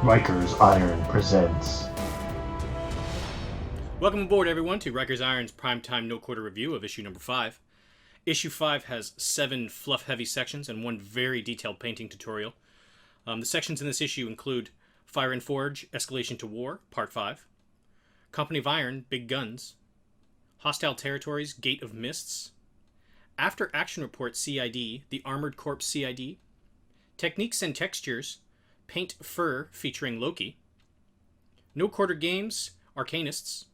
Riker's Iron presents. Welcome aboard, everyone, to Riker's Iron's primetime no-quarter review of issue number 5. Issue 5 has 7 fluff-heavy sections and 1 very detailed painting tutorial. The sections in this issue include Fire and Forge, Escalation to War, Part 5, Company of Iron, Big Guns, Hostile Territories, Gate of Mists, After Action Report CID, the Armored Corps CID, Techniques and Textures, Paint Fur featuring Loki, No Quarter Games, Arcanists,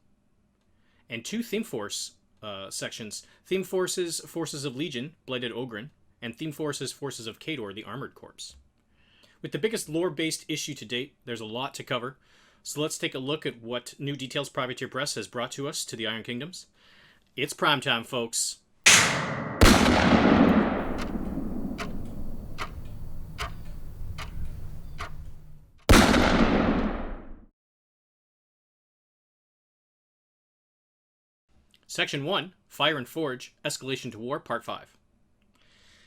and 2 Theme Force sections, Theme Forces, Forces of Legion, Blighted Ogrun, and Theme Forces, Forces of Khador, the Armored Corps. With the biggest lore-based issue to date, there's a lot to cover, so let's take a look at what new details Privateer Press has brought to us to the Iron Kingdoms. It's prime time, folks. Section 1, Fire and Forge, Escalation to War, Part 5.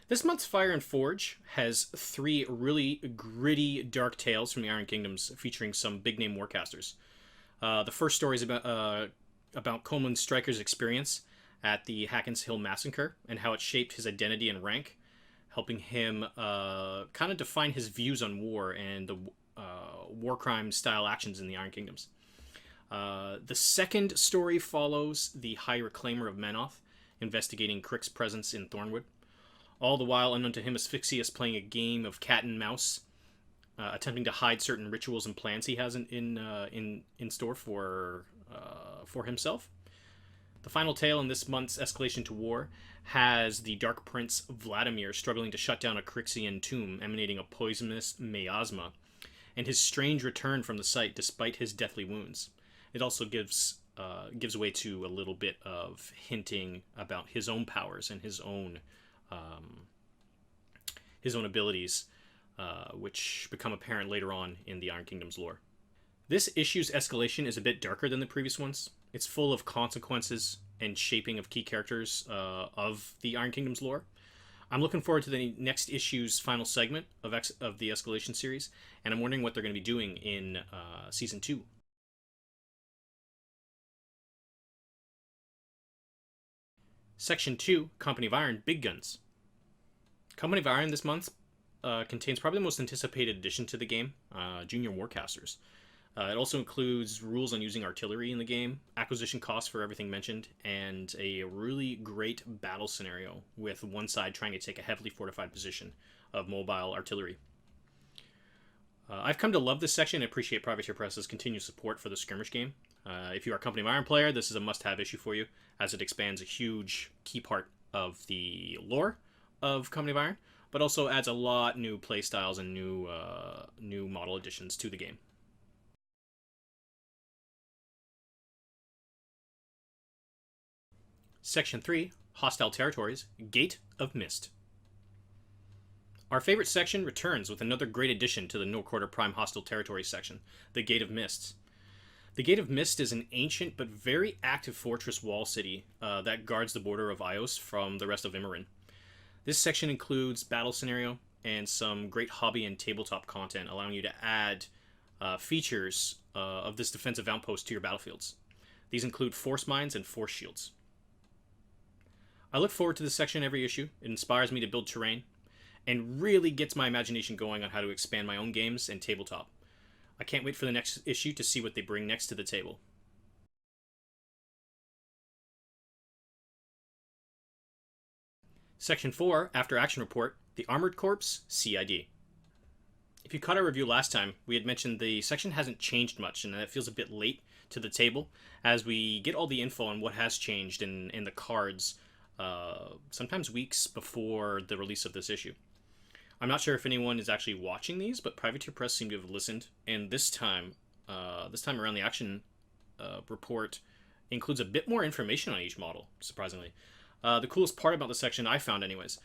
This month's Fire and Forge has 3 really gritty, dark tales from the Iron Kingdoms featuring some big-name warcasters. The first story is about Coleman Stryker's experience at the Hackens Hill Massacre and how it shaped his identity and rank, helping him kind of define his views on war and the war crime-style actions in the Iron Kingdoms. The second story follows the High Reclaimer of Menoth, investigating Crick's presence in Thornwood. All the while, unknown to him, Asphyxius playing a game of cat and mouse, attempting to hide certain rituals and plans he has in store for himself. The final tale in this month's Escalation to War has the Dark Prince Vladimir struggling to shut down a Crixian tomb emanating a poisonous miasma, and his strange return from the site despite his deathly wounds. It also gives way to a little bit of hinting about his own powers and his own abilities, which become apparent later on in the Iron Kingdom's lore. This issue's escalation is a bit darker than the previous ones. It's full of consequences and shaping of key characters of the Iron Kingdom's lore. I'm looking forward to the next issue's final segment of the Escalation series, and I'm wondering what they're going to be doing in Season 2. Section 2, Company of Iron, Big Guns. Company of Iron this month contains probably the most anticipated addition to the game, Junior Warcasters. It also includes rules on using artillery in the game, acquisition costs for everything mentioned, and a really great battle scenario with one side trying to take a heavily fortified position of mobile artillery. I've come to love this section and appreciate Privateer Press's continued support for the skirmish game. If you are a Company of Iron player, this is a must-have issue for you, as it expands a huge key part of the lore of Company of Iron, but also adds a lot new playstyles and new model additions to the game. Section 3, Hostile Territories, Gate of Mist. Our favorite section returns with another great addition to the No Quarter Prime Hostile Territories section, the Gate of Mists. The Gate of Mist is an ancient but very active fortress wall city that guards the border of Ios from the rest of Immorin. This section includes battle scenario and some great hobby and tabletop content, allowing you to add features of this defensive outpost to your battlefields. These include force mines and force shields. I look forward to this section every issue. It inspires me to build terrain and really gets my imagination going on how to expand my own games and tabletop. I can't wait for the next issue to see what they bring next to the table. Section 4, After Action Report, the Armored Corps CID. If you caught our review last time, we had mentioned the section hasn't changed much, and it feels a bit late to the table as we get all the info on what has changed in the cards, sometimes weeks before the release of this issue. I'm not sure if anyone is actually watching these, but Privateer Press seemed to have listened, and this time around the action report includes a bit more information on each model, surprisingly. The coolest part about the section, I found anyways,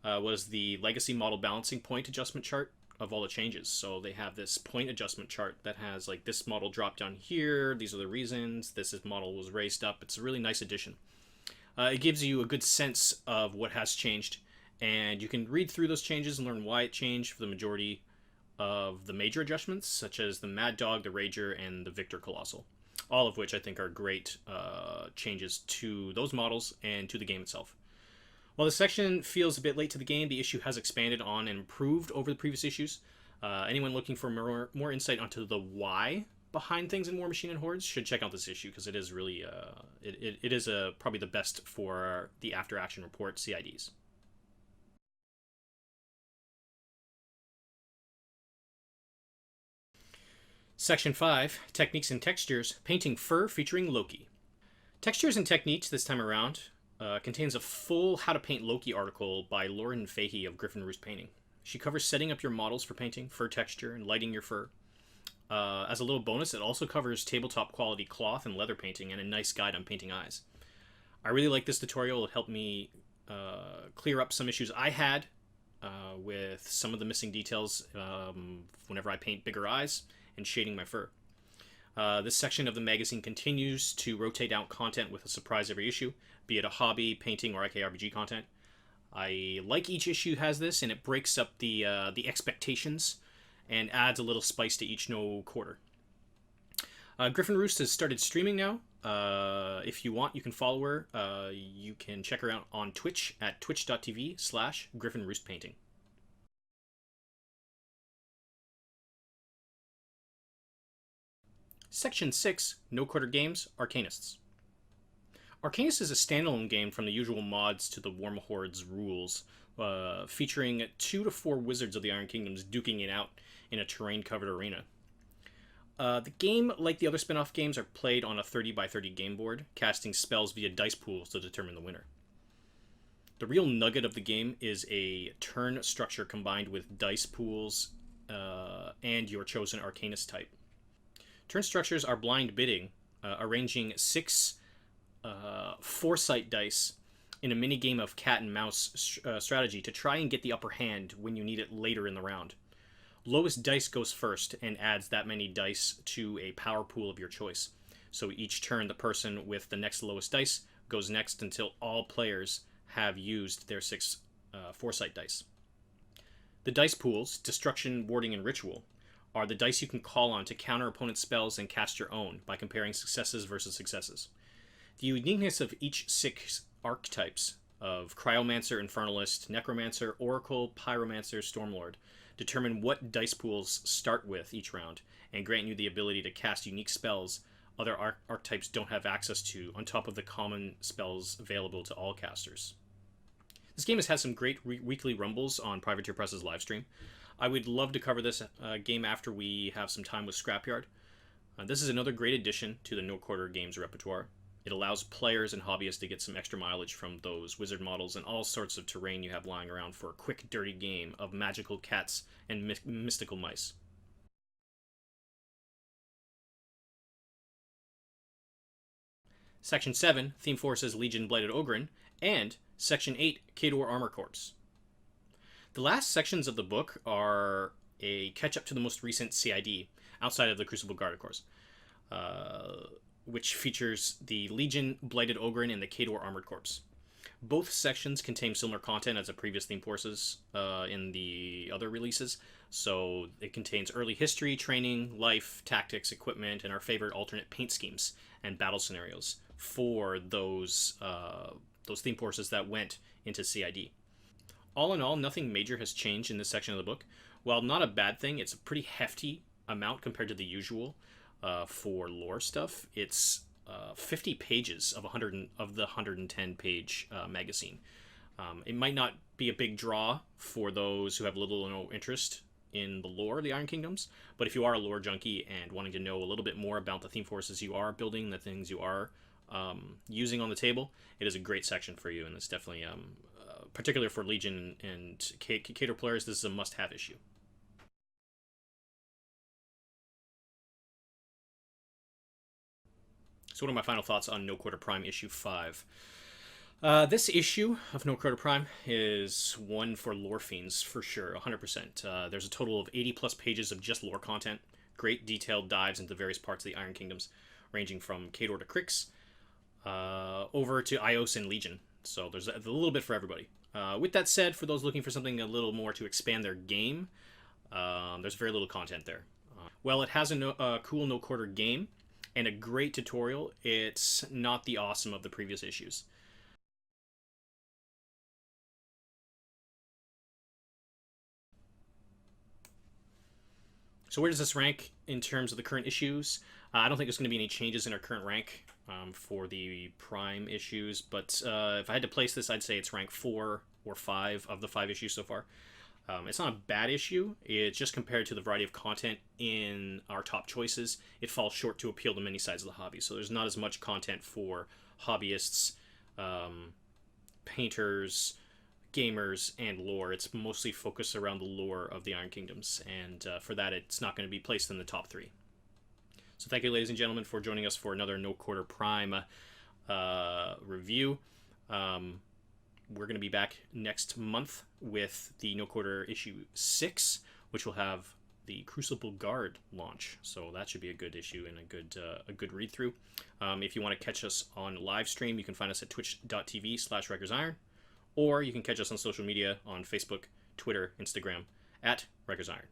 was the legacy model balancing point adjustment chart of all the changes. So they have this point adjustment chart that has like this model dropped down here, these are the reasons, model was raised up. It's a really nice addition. It gives you a good sense of what has changed, and you can read through those changes and learn why it changed for the majority of the major adjustments, such as the Mad Dog, the Rager, and the Victor Colossal. All of which I think are great changes to those models and to the game itself. While this section feels a bit late to the game, the issue has expanded on and improved over the previous issues. Anyone looking for more insight onto the why behind things in War Machine and Hordes should check out this issue, because it is really it is probably the best for the after action report CIDs. Section 5, Techniques and Textures, Painting Fur featuring Loki. Textures and Techniques this time around contains a full How to Paint Loki article by Lauren Fahey of Griffin Roost Painting. She covers setting up your models for painting, fur texture, and lighting your fur. As a little bonus, it also covers tabletop quality cloth and leather painting and a nice guide on painting eyes. I really like this tutorial. It helped me clear up some issues I had with some of the missing details whenever I paint bigger eyes and shading my fur. This section of the magazine continues to rotate out content with a surprise every issue, be it a hobby, painting, or IKRPG content. I like each issue has this, and it breaks up the expectations and adds a little spice to each no quarter. Griffin Roost has started streaming now. If you want, you can follow her. You can check her out on Twitch at twitch.tv/GriffinRoostPainting. Section 6, No Quarter Games, Arcanists. Arcanists is a standalone game from the usual mods to the Warm Hordes rules, featuring 2 to 4 wizards of the Iron Kingdoms duking it out in a terrain-covered arena. The game, like the other spin-off games, are played on a 30x30 game board, casting spells via dice pools to determine the winner. The real nugget of the game is a turn structure combined with dice pools and your chosen Arcanist type. Turn structures are blind bidding, arranging 6 foresight dice in a mini-game of cat and mouse strategy to try and get the upper hand when you need it later in the round. Lowest dice goes first and adds that many dice to a power pool of your choice. So each turn, the person with the next lowest dice goes next until all players have used their 6 foresight dice. The dice pools, Destruction, Warding, and Ritual, are the dice you can call on to counter opponent's spells and cast your own by comparing successes versus successes. The uniqueness of each 6 archetypes of Cryomancer, Infernalist, Necromancer, Oracle, Pyromancer, Stormlord determine what dice pools start with each round and grant you the ability to cast unique spells other archetypes don't have access to, on top of the common spells available to all casters. This game has had some great weekly rumbles on Privateer Press's livestream. I would love to cover this game after we have some time with Scrapyard. This is another great addition to the No Quarter Games repertoire. It allows players and hobbyists to get some extra mileage from those wizard models and all sorts of terrain you have lying around for a quick, dirty game of magical cats and mystical mice. Section 7, Theme Forces Legion Blighted Ogrun, and Section 8, Khador Armor Corps. The last sections of the book are a catch-up to the most recent CID, outside of the Crucible Guard, of course, which features the Legion, Blighted Ogrun, and the Khador Armored Corps. Both sections contain similar content as the previous Theme Forces in the other releases, so it contains early history, training, life, tactics, equipment, and our favorite alternate paint schemes and battle scenarios for those Theme Forces that went into CID. All in all, nothing major has changed in this section of the book. While not a bad thing, it's a pretty hefty amount compared to the usual for lore stuff. It's 50 pages of the 110-page magazine. It might not be a big draw for those who have little or no interest in the lore of the Iron Kingdoms, but if you are a lore junkie and wanting to know a little bit more about the Theme Forces you are building, the things you are using on the table, it is a great section for you, and it's definitely particularly for Legion and Khador players, this is a must-have issue. So what are my final thoughts on No Quarter Prime issue 5? This issue of No Quarter Prime is one for lore fiends, for sure, 100%. There's a total of 80 plus pages of just lore content, great detailed dives into various parts of the Iron Kingdoms, ranging from Khador to Krix, over to Ios and Legion. So there's a little bit for everybody. With that said, for those looking for something a little more to expand their game, There's very little content there. Well, it has a cool no quarter game and a great tutorial. It's not the awesome of the previous issues. So where does this rank in terms of the current issues? I don't think there's going to be any changes in our current rank for the Prime issues, but if I had to place this, I'd say it's rank 4 or 5 of the 5 issues so far. It's not a bad issue. It's just compared to the variety of content in our top choices, it falls short to appeal to many sides of the hobby. So there's not as much content for hobbyists, painters, gamers, and lore. It's mostly focused around the lore of the Iron Kingdoms, and for that, it's not going to be placed in the top 3. So thank you, ladies and gentlemen, for joining us for another No Quarter Prime review. We're going to be back next month with the No Quarter issue 6, which will have the Crucible Guard launch. So that should be a good issue and a good read through. If you want to catch us on live stream, you can find us at twitch.tv/RikersIron, or you can catch us on social media on Facebook, Twitter, Instagram at Rikers Iron.